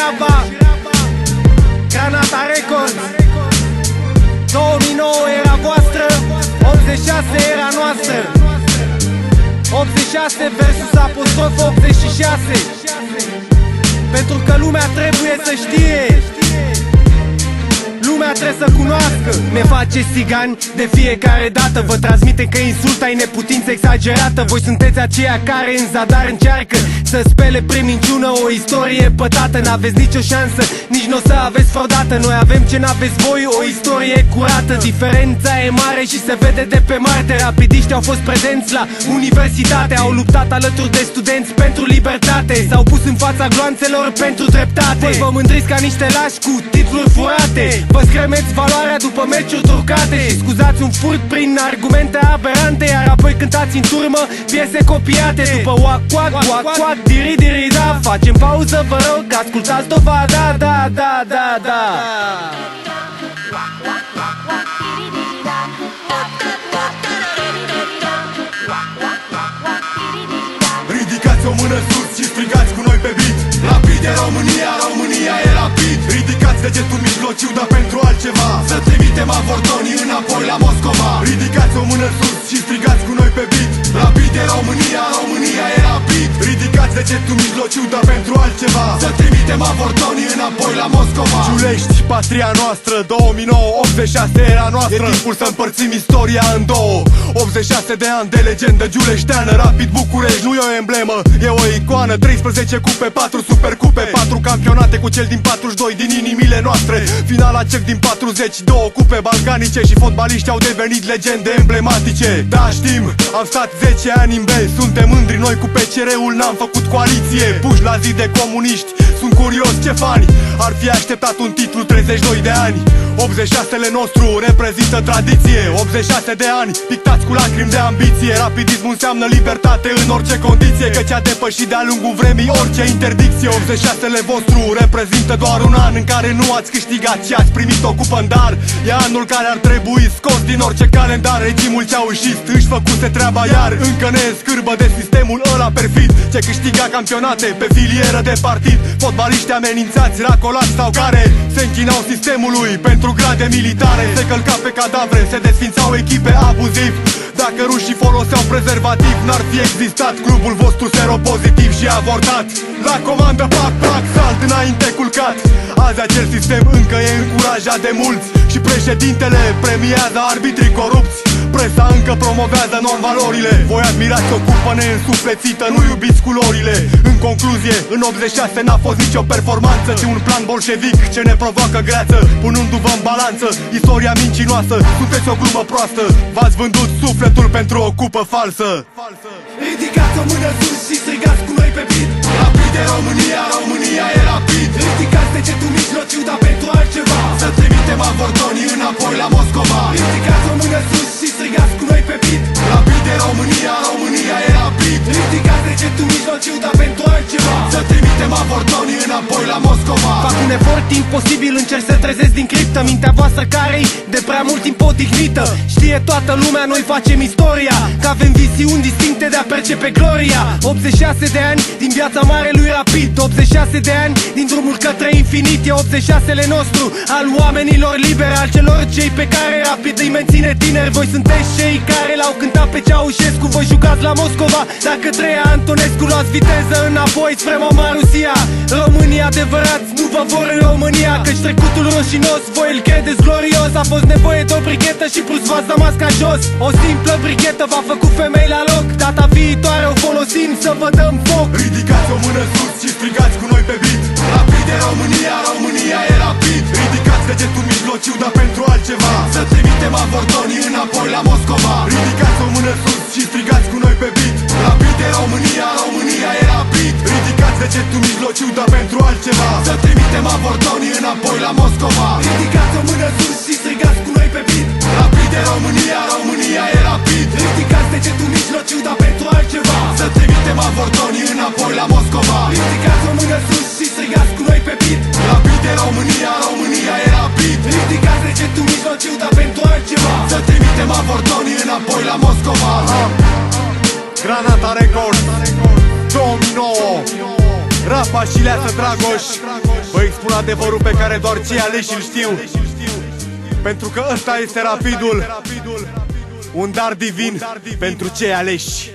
Raba, Granata Records. 2009 era voastră, 86 era noastră. 86 versus apostrof 86. Pentru că lumea trebuie să știe, lumea trebuie să cunoască. Ne faceți țigani de fiecare dată, vă transmitem că insulta e neputință exagerată. Voi sunteți aceia care în zadar încearcă să spele prin minciună o istorie pătată. N-aveți nicio șansă, nici n-o să aveți vreodată. Noi avem ce n-aveți voi, o istorie curată. Diferența e mare și se vede de pe Marte. Rapidiștii au fost prezenți la universitate, au luptat alături de studenți pentru libertate, s-au pus în fața gloanțelor pentru dreptate. Voi vă mândriți ca niște lași cu titluri furate, vă scremeți valoarea după meciuri trucate și scuzați un furt prin argumente aberante, iar apoi cântați în turmă piese copiate. După wac, wac, wac, wac, diri, diri, da, facem pauză, vă rog, ascultați dovada, da, da, da, da. Ridicați o mână sus și strigați cu noi pe beat. Rapid e România, România e rapid. Ridicați degetul mijlociu, dar pentru altceva, să trimitem avortonii înapoi la Moscova. Ridicați o mână sus și strigați cu noi pe beat. Rapid e România, România e rapid. Ridicați degetul mijlociu, dar pentru altceva, să trimitem avortonii înapoi la Moscova. Giulești, patria noastră, 2009, 86 era noastră. E timpul să împărțim istoria în două. 86 de ani de legendă giuleșteană. Rapid București nu e o emblemă, e o icoană. 13 cupe, 4 supercupe, 4 campionate cu cel din 42 din inimile noastre. Finala cec din 40, 2 cupe balcanice și fotbaliști au devenit legende emblematice. Da, știm, am stat 10 ani în B, suntem mândri noi cu PCR-ul, n-am făcut coaliție. Puși la zi de comuniști, sunt curios ce fani ar fi așteptat un titlu 32 de ani. 86-le nostru reprezintă tradiție. 86 de ani pictați cu lacrimi de ambiție. Rapidismul înseamnă libertate în orice condiție, căci a depășit de-a lungul vremii orice interdicție. 86-le vostru reprezintă doar un an în care nu ați câștigat și ați primit o cupă în dar. E anul care ar trebui scos din orice calendar. Regimul ceaușist își făcuse treaba, iar încă ne scârbă de sistemul ăla perfid ce câștiga campionate pe filieră de partid. Fotbaliști amenințați, racolați sau care se închinau sistemului pentru grade militare. Se călca pe cadavre, se desfințau echipe abuziv. Dacă rușii foloseau prezervativ, n-ar fi existat clubul vostru seropozitiv și avortat. La comandă, pac, pac, salt înainte culcat. Azi acel sistem încă e încurajat de mulți și președintele premiază arbitrii corupți. Presa încă promovează non-valorile. Voi admirați o cupă neînsuflețită, nu iubiți culorile. În concluzie, în 86 n-a fost nicio performanță, ci un plan bolșevic ce ne provoacă greață, punându-vă în balanță istoria mincinoasă. Sunteți o glumă proastă, v-ați vândut sufletul pentru o cupă falsă. Ridicați o mână sus și strigați cu noi pe beat. Rapid e România, România e rapid. Ridicați degetul mijlociu, dar pentru altceva, să trimitem avortonii înapoi la Moscova. Ridicați o mână sus și strigați cu noi pe beat. Rapid e România, România e rapid. Ridicați degetul mijlociu, dar pentru altceva, să trimitem avortonii înapoi la Moscova. Fac un efort imposibil, încerc să trezesc din criptă mintea voastră care-i de prea mult timp odihnită. Știe toată lumea, noi facem istoria, că avem viziuni distincte de a percepe gloria. 86 de ani din viața marelui Rapid, 86 de ani din drumul către infinit. E 86-le nostru, al oamenilor liberi, al celor cei pe care Rapid îi menține tineri. Voi sunteți cei care l-au cântat pe Ceaușescu, voi jucați la Moscova. Dacă Trăia Antonescu, luați viteză înapoi spre Mama Rusia. Românii adevărați nu vă vor în România, căci trecutul rușinos voi îl credeți glorios. A fost nevoie de o brichetă și plus v-ați dat masca jos. O simplă brichetă v-a făcut femei la loc, data viitoare o folosim să vă dăm foc. Ridicați o mână sus și strigați cu noi pe beat. Rapid e România, România e rapid. Ridicați degetul mijlociu, dar pentru altceva, să trimitem avortonii înapoi la Moscova. Ridicați o mână sus și strigați cu noi pe beat. Rapid e România, România e rapid. Ridicați degetul mijlociu, dar pentru altceva, să trimitem avortonii înapoi la Moscova. Ridicați o mână sus și strigați cu noi pe beat. Rapid e România, România e rapid. Ridicați degetul mijlociu, dar pentru altceva, să trimitem avortonii înapoi la Moscova. Ridicați o mână sus și strigați cu noi pe beat. Rapid e România, România e rapid. Ridicați degetul mijlociu, dar pentru altceva, să trimitem avortonii înapoi la Moscova. Granata Records 2009, Rapa și Leață Dragoș. Vă expun adevărul pe care doar cei aleși îl știu, pentru că ăsta este rapidul, un dar divin pentru cei aleși.